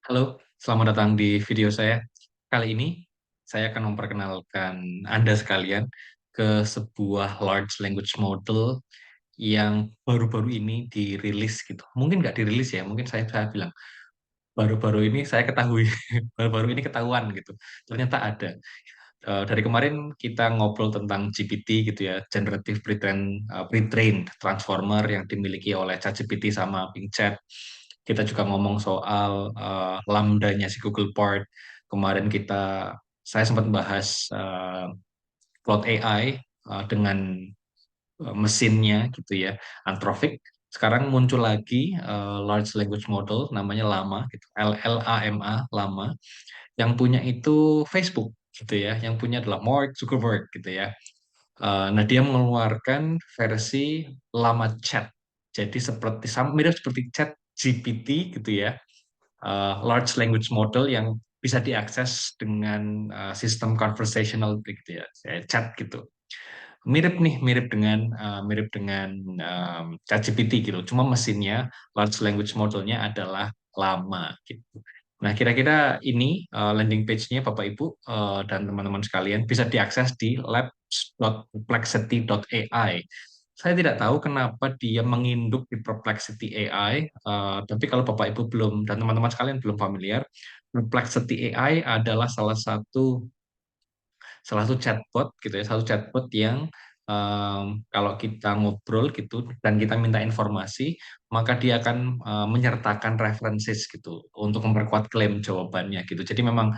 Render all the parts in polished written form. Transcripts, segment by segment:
Halo, selamat datang di video saya. Kali ini saya akan memperkenalkan Anda sekalian ke sebuah large language model yang baru-baru ini dirilis gitu. Mungkin nggak dirilis ya, mungkin saya bilang baru-baru ini saya ketahui, baru-baru ini ketahuan gitu. Ternyata ada. Dari kemarin kita ngobrol tentang GPT gitu ya, Generative Pre-trained Transformer yang dimiliki oleh ChatGPT sama Bing Chat. Kita juga ngomong soal Lambda-nya si Google Bard. Kemarin saya sempat bahas Claude AI dengan mesinnya gitu ya, Anthropic. Sekarang muncul lagi large language model namanya Llama gitu, LLAMA, Llama, yang punya itu Facebook gitu ya, yang punya adalah Mark Zuckerberg gitu ya. Nah, dia mengeluarkan versi Llama Chat. Jadi mirip seperti Chat GPT gitu ya, large language model yang bisa diakses dengan sistem conversational gitu ya, kayak chat gitu. Mirip dengan ChatGPT gitu. Cuma mesinnya large language modelnya adalah lama gitu. Nah, kira-kira ini landing page-nya Bapak Ibu dan teman-teman sekalian bisa diakses di labs.perplexity.ai. Saya tidak tahu kenapa dia menginduk di Perplexity AI, tapi kalau Bapak Ibu belum dan teman-teman sekalian belum familiar, Perplexity AI adalah salah satu chatbot gitu ya, satu chatbot yang kalau kita ngobrol gitu dan kita minta informasi, maka dia akan menyertakan references gitu untuk memperkuat klaim jawabannya gitu. Jadi memang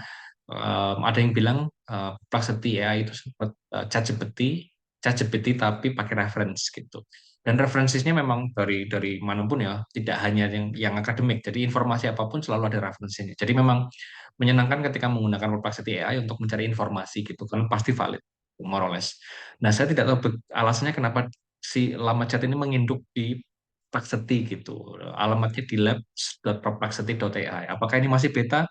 ada yang bilang Perplexity AI itu seperti ChatGPT tapi pakai reference gitu. Dan referensinya memang dari manapun ya, tidak hanya yang akademik. Jadi informasi apapun selalu ada referensinya. Jadi memang menyenangkan ketika menggunakan Perplexity AI untuk mencari informasi gitu kan pasti valid, more or less. Nah, saya tidak tahu alasannya kenapa si Lama Chat ini menginduk di Perplexity gitu. Alamatnya di labs.perplexity.ai. Apakah ini masih beta?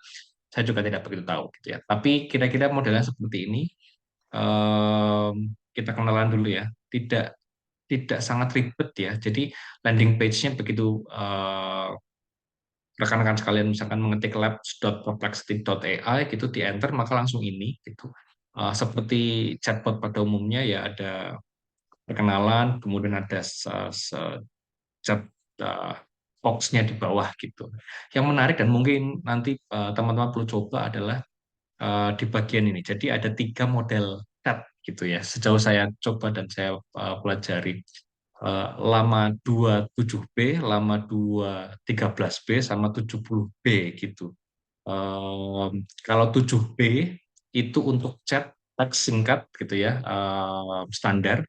Saya juga tidak begitu tahu gitu ya. Tapi kira-kira modelnya seperti ini. Kita kenalan dulu ya. Tidak tidak sangat ribet ya. Jadi landing page-nya begitu rekan-rekan sekalian misalkan mengetik labs.perplexity.ai gitu di enter maka langsung ini gitu. Seperti chatbot pada umumnya ya ada perkenalan, kemudian ada chat uh, box-nya di bawah gitu. Yang menarik dan mungkin nanti teman-teman perlu coba adalah di bagian ini. Jadi ada tiga model chat gitu ya. Sejauh saya coba dan saya pelajari lama 27B, lama 213B, sama 70B gitu. Kalau 7B itu untuk chat teks singkat gitu ya, standar.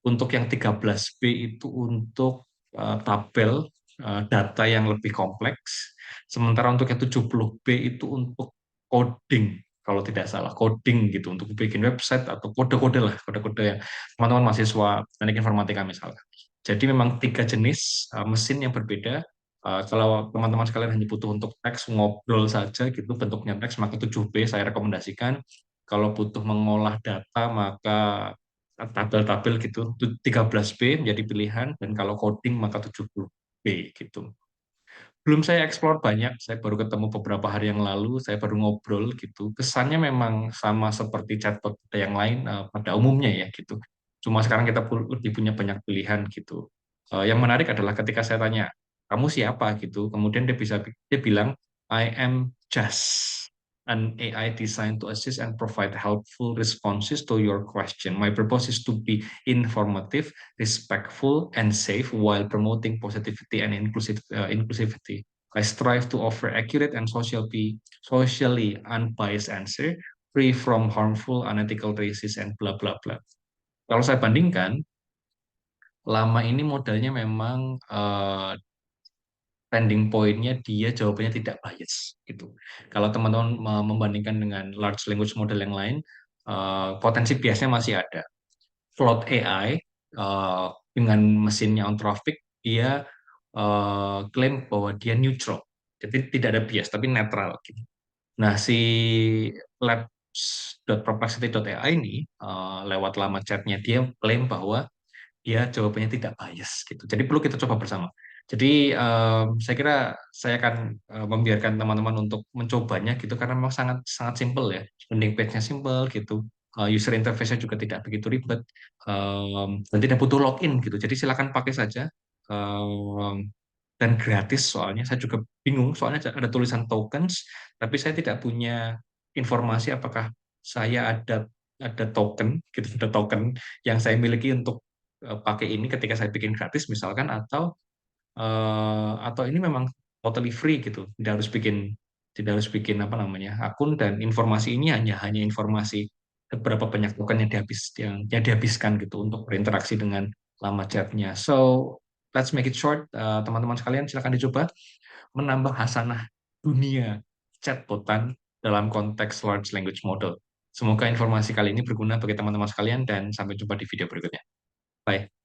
Untuk yang 13B itu untuk tabel data yang lebih kompleks. Sementara untuk yang 70B itu untuk coding, kalau tidak salah, coding gitu, untuk bikin website atau kode-kode lah, kode-kode yang teman-teman mahasiswa teknik informatika misalnya. Jadi memang tiga jenis mesin yang berbeda. Kalau teman-teman sekalian hanya butuh untuk teks ngobrol saja gitu, bentuknya teks, maka 7B saya rekomendasikan. Kalau butuh mengolah data, maka tabel-tabel gitu, 13B menjadi pilihan, dan kalau coding maka 70B gitu. Belum saya explore banyak, saya baru ketemu beberapa hari yang lalu, saya baru ngobrol gitu. Kesannya memang sama seperti chatbot yang lain pada umumnya ya gitu. Cuma sekarang kita lebih punya banyak pilihan gitu. Yang menarik adalah ketika saya tanya, kamu siapa gitu, kemudian dia bilang, I am just an AI designed to assist and provide helpful responses to your question. My purpose is to be informative, respectful, and safe while promoting positivity and inclusivity. I strive to offer accurate and socially unbiased answer, free from harmful, unethical, racist, and bla bla bla. Kalau saya bandingkan, lama ini modalnya memang landing point-nya dia jawabannya tidak bias gitu. Kalau teman-teman membandingkan dengan large language model yang lain, potensi biasnya masih ada. Claude AI dengan mesinnya Anthropic dia klaim bahwa dia neutral, jadi tidak ada bias tapi netral gitu. Nah, si labs.perplexity.ai ini lewat lama chatnya dia klaim bahwa dia jawabannya tidak bias gitu. Jadi perlu kita coba bersama. Jadi saya kira saya akan membiarkan teman-teman untuk mencobanya gitu karena memang sangat sangat simple ya. Landing page-nya simple gitu. User interface-nya juga tidak begitu ribet, dan tidak butuh login gitu. Jadi silakan pakai saja. Um, dan gratis soalnya saya juga bingung soalnya ada tulisan tokens tapi saya tidak punya informasi apakah saya ada token gitu, ada token yang saya miliki untuk pakai ini ketika saya bikin gratis misalkan, atau ini memang totally free gitu, tidak harus bikin apa namanya akun, dan informasi ini hanya informasi beberapa banyak token yang dihabiskan gitu untuk berinteraksi dengan lama chatnya. So let's make it short. Teman-teman sekalian silakan dicoba menambah hasanah dunia chatbotan dalam konteks large language model. Semoga informasi kali ini berguna bagi teman-teman sekalian dan sampai jumpa di video berikutnya. Bye.